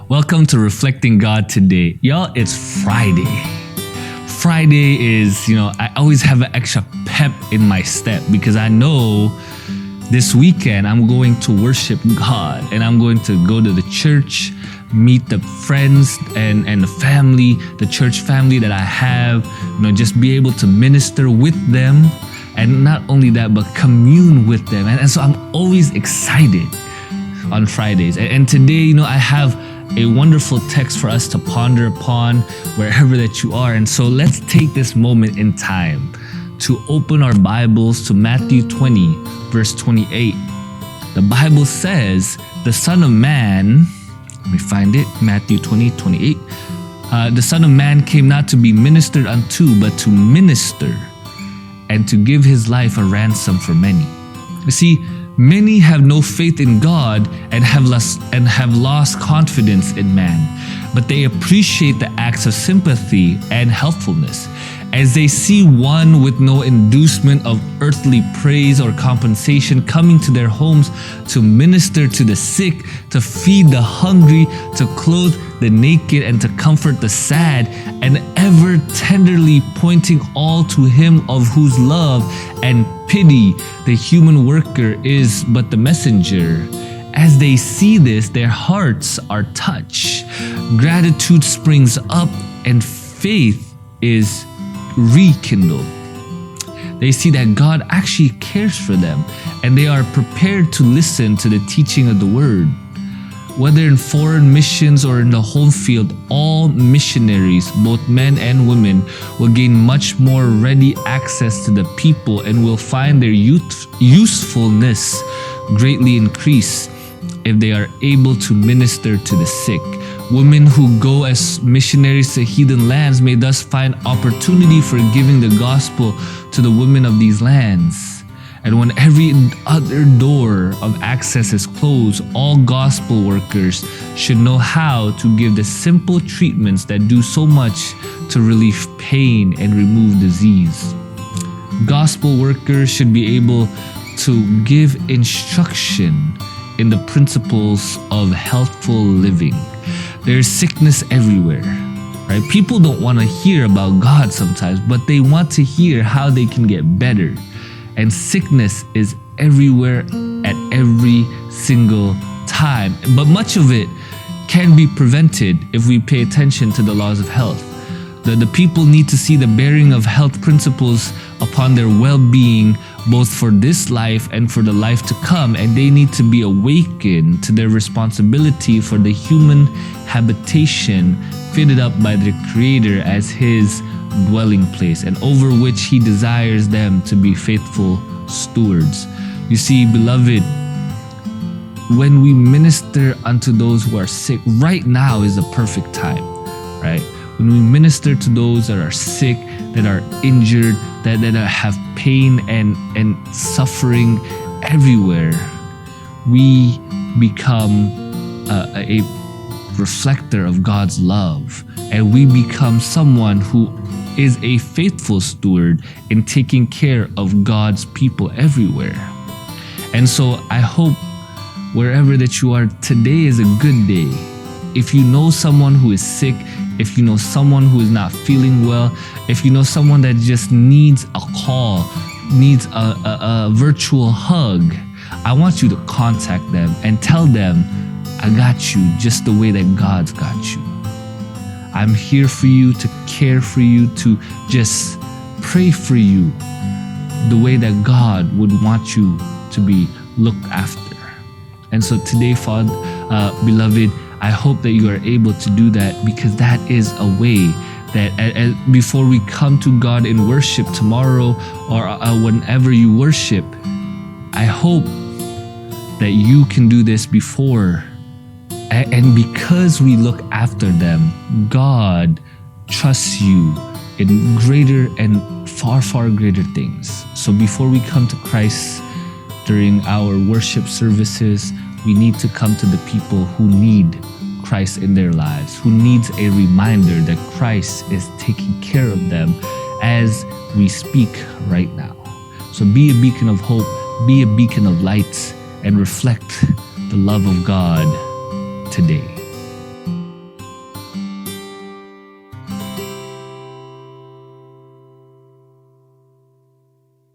Welcome to Reflecting God Today. Y'all, it's Friday. Friday is, I always have an extra pep in my step because I know this weekend I'm going to worship God and I'm going to go to the church, meet the friends and the family, the church family that I have, just be able to minister with them. And not only that, but commune with them. And so I'm always excited on Fridays. And today, I have a wonderful text for us to ponder upon wherever that you are. And so let's take this moment in time to open our Bibles to Matthew 20, verse 28. The Bible says, the Son of Man, let me find it, Matthew 20, 28. The Son of Man came not to be ministered unto, but to minister and to give his life a ransom for many. You see, many have no faith in God and have lost confidence in man, but they appreciate the acts of sympathy and helpfulness as they see one with no inducement of earthly praise or compensation coming to their homes to minister to the sick, to feed the hungry, to clothe the naked, and to comfort the sad, and ever tenderly pointing all to him of whose love and pity the human worker is but the messenger. As they see this, their hearts are touched. Gratitude springs up and faith is rekindled. They see that God actually cares for them and they are prepared to listen to the teaching of the word. Whether in foreign missions or in the home field, all missionaries, both men and women, will gain much more ready access to the people and will find their usefulness greatly increase if they are able to minister to the sick. Women who go as missionaries to heathen lands may thus find opportunity for giving the gospel to the women of these lands. And when every other door of access is closed, all gospel workers should know how to give the simple treatments that do so much to relieve pain and remove disease. Gospel workers should be able to give instruction in the principles of healthful living. There's sickness everywhere, right? People don't want to hear about God sometimes, but they want to hear how they can get better. And sickness is everywhere at every single time. But much of it can be prevented if we pay attention to the laws of health. The people need to see the bearing of health principles upon their well-being, both for this life and for the life to come, and they need to be awakened to their responsibility for the human habitation fitted up by their Creator as His dwelling place, and over which He desires them to be faithful stewards. You see, beloved, when we minister unto those who are sick, right now is the perfect time, right? When we minister to those that are sick, that are injured, that have pain and suffering everywhere, we become a reflector of God's love, and we become someone who is a faithful steward in taking care of God's people everywhere. And so I hope wherever that you are, today is a good day. If you know someone who is sick, if you know someone who is not feeling well, if you know someone that just needs a call, needs a virtual hug, I want you to contact them and tell them, I got you just the way that God's got you. I'm here for you, to care for you, to just pray for you the way that God would want you to be looked after. And so today, Father, beloved, I hope that you are able to do that, because that is a way that before we come to God in worship tomorrow or whenever you worship, I hope that you can do this before. And because we look after them, God trusts you in greater and far, far greater things. So before we come to Christ during our worship services, we need to come to the people who need Christ in their lives, who needs a reminder that Christ is taking care of them as we speak right now. So be a beacon of hope, be a beacon of light, and reflect the love of God today.